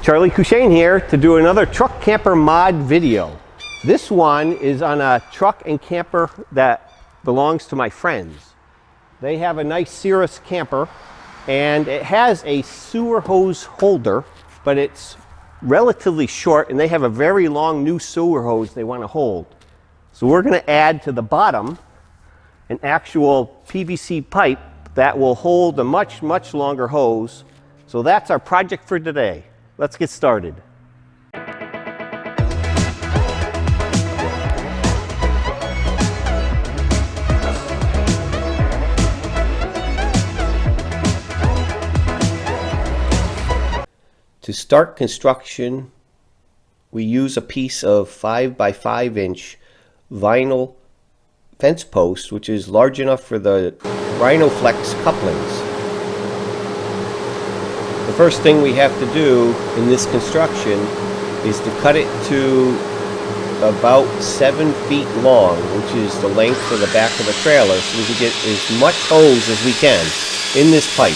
Charlie Cushane here to do another truck camper mod video. This one is on a truck and camper that belongs to my friends. They have a nice Cirrus camper and it has a sewer hose holder, but it's relatively short and they have a very long new sewer hose they want to hold. So we're going to add to the bottom an actual PVC pipe that will hold a much longer hose. So that's our project for today. Let's get started. To start construction, we use a piece of 5 by 5 inch vinyl fence post, which is large enough for the RhinoFLEX couplings. The first thing we have to do in this construction is to cut it to about 7 feet long, which is the length of the back of the trailer, so we can get as much hose as we can in this pipe.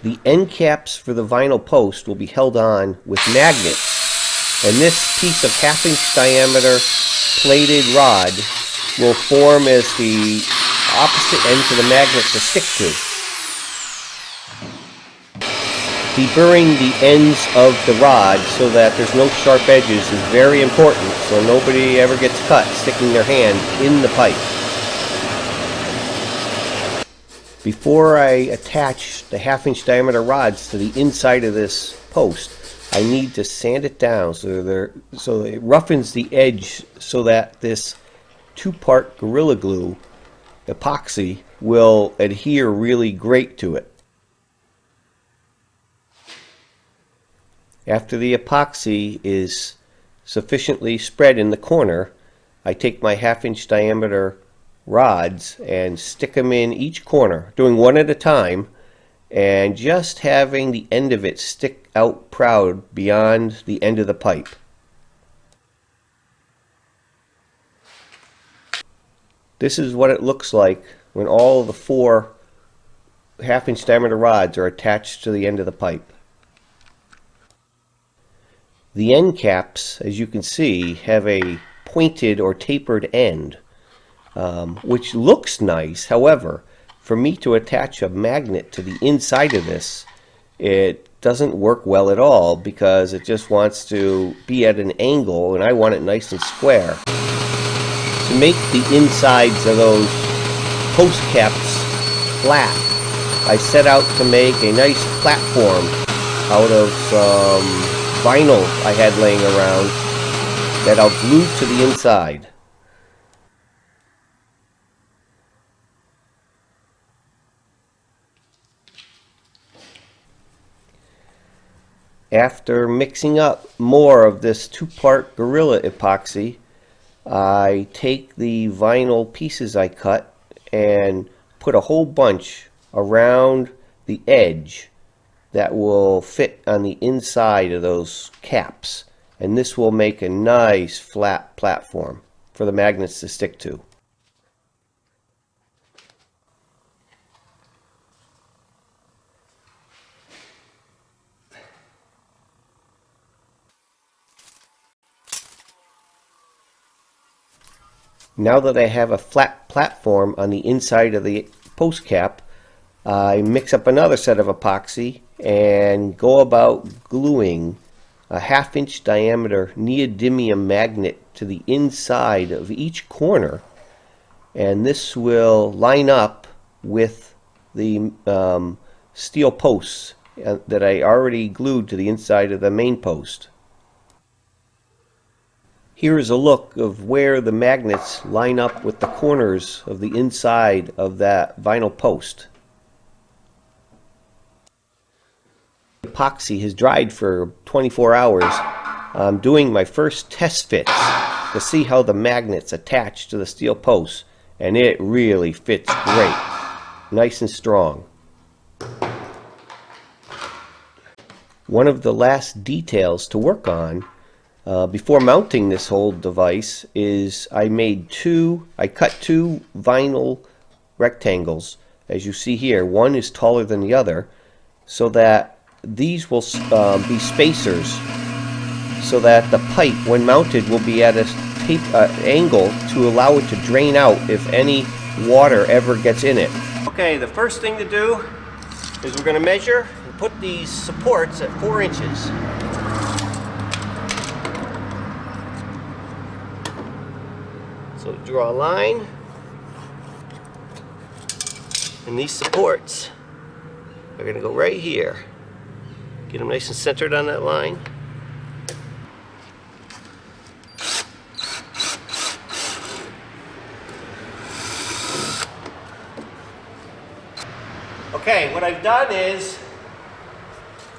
The end caps for the vinyl post will be held on with magnets, and this piece of 1/2 inch diameter plated rod will form as the opposite end to the magnet to stick to. Deburring the ends of the rod so that there's no sharp edges is very important, so nobody ever gets cut sticking their hand in the pipe. Before I attach the 1/2 inch diameter rods to the inside of this post, I need to sand it down so it roughens the edge so that this 2-part Gorilla Glue epoxy will adhere really great to it. After the epoxy is sufficiently spread in the corner, I take my 1/2 inch diameter rods and stick them in each corner, doing one at a time, and just having the end of it stick out proud beyond the end of the pipe. This is what it looks like when all the 4 1/2 inch diameter rods are attached to the end of the pipe. The end caps, as you can see, have a pointed or tapered end, which looks nice. However, for me to attach a magnet to the inside of this, it doesn't work well at all because it just wants to be at an angle and I want it nice and square. To make the insides of those post caps flat, I set out to make a nice platform out of some vinyl I had laying around that I'll glue to the inside. After mixing up more of this 2-part Gorilla epoxy, I take the vinyl pieces I cut and put a whole bunch around the edge that will fit on the inside of those caps, and this will make a nice flat platform for the magnets to stick to. Now that I have a flat platform on the inside of the post cap, I mix up another set of epoxy and go about gluing a 1/2 inch diameter neodymium magnet to the inside of each corner, and this will line up with the steel posts that I already glued to the inside of the main post. Here is a look of where the magnets line up with the corners of the inside of that vinyl post. Epoxy has dried for 24 hours. I'm doing my first test fits to see how the magnets attach to the steel posts, and it really fits great, nice and strong. One of the last details to work on before mounting this whole device is I cut two vinyl rectangles, as you see here. One is taller than the other, so that these will be spacers, so that the pipe, when mounted, will be at a angle to allow it to drain out if any water ever gets in it. Okay, the first thing to do is we're going to measure and put these supports at 4 inches. So draw a line, and these supports are going to go right here. Get them nice and centered on that line. Okay, what I've done is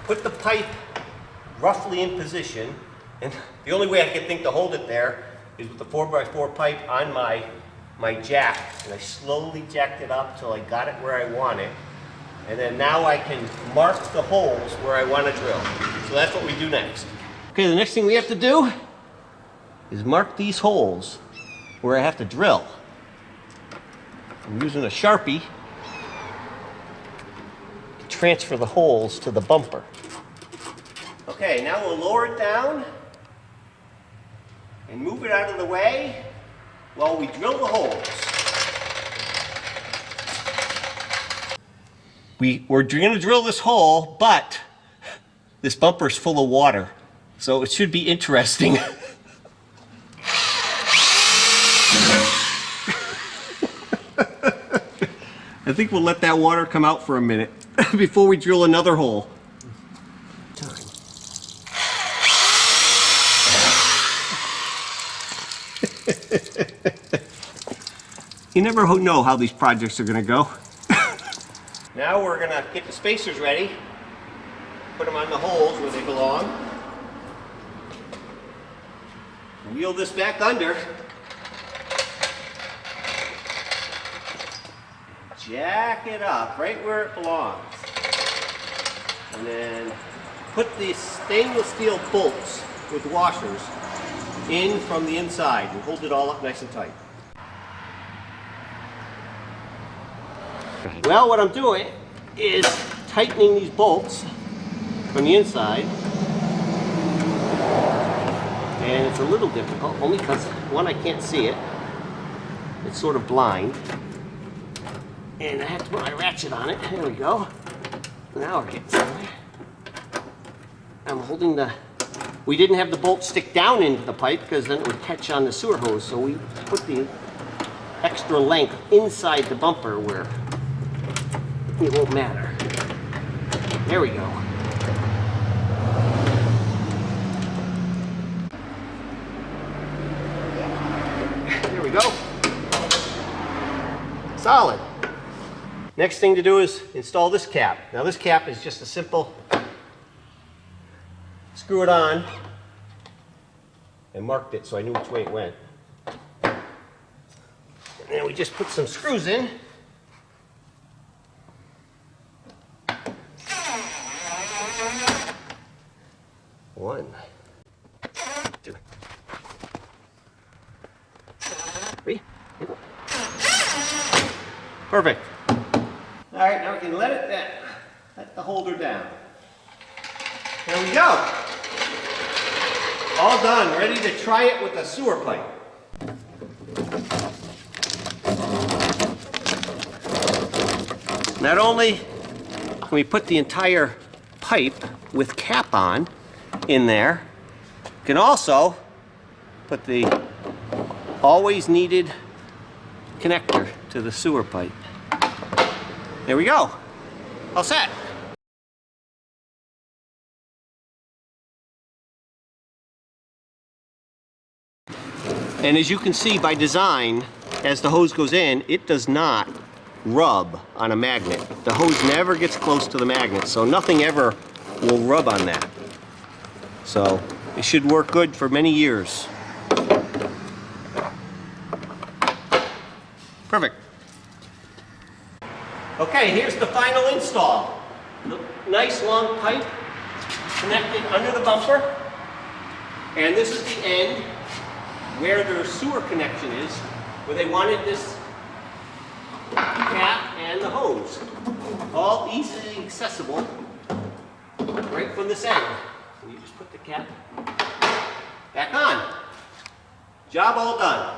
put the pipe roughly in position, and the only way I can think to hold it there is with the 4x4 pipe on my jack, and I slowly jacked it up till I got it where I want it, and then now I can mark the holes where I want to drill. So that's what we do next. Okay, the next thing we have to do is mark these holes where I have to drill. I'm using a Sharpie to transfer the holes to the bumper. Okay, now we'll lower it down and move it out of the way while we drill the holes. We're going to drill this hole, but this bumper is full of water, so it should be interesting. I think we'll let that water come out for a minute before we drill another hole. You never know how these projects are going to go. Now we're going to get the spacers ready, put them on the holes where they belong, wheel this back under, jack it up right where it belongs, and then put these stainless steel bolts with washers in from the inside and hold it all up nice and tight. Well, what I'm doing is tightening these bolts from the inside, and it's a little difficult only because, one, I can't see it, it's sort of blind, and I have to put my ratchet on it. There we go. Now we're getting somewhere. I'm holding we didn't have the bolt stick down into the pipe because then it would catch on the sewer hose, so we put the extra length inside the bumper where it won't matter. There we go. There we go. Solid. Next thing to do is install this cap. Now this cap is just a simple screw it on, and marked it so I knew which way it went. And then we just put some screws in. One, two, three. Perfect. All right, now we can let the holder down. There we go. All done, ready to try it with a sewer pipe. Not only can we put the entire pipe with cap on in there, you can also put the always needed connector to the sewer pipe. There we go. All set. And as you can see by design, as the hose goes in, it does not rub on a magnet. The hose never gets close to the magnet, so nothing ever will rub on that. So it should work good for many years. Perfect. Okay, here's the final install. The nice long pipe connected under the bumper. And this is the end where their sewer connection is, where they wanted this cap and the hose. All easily accessible right from this end. So you just put the cap back on. Job all done.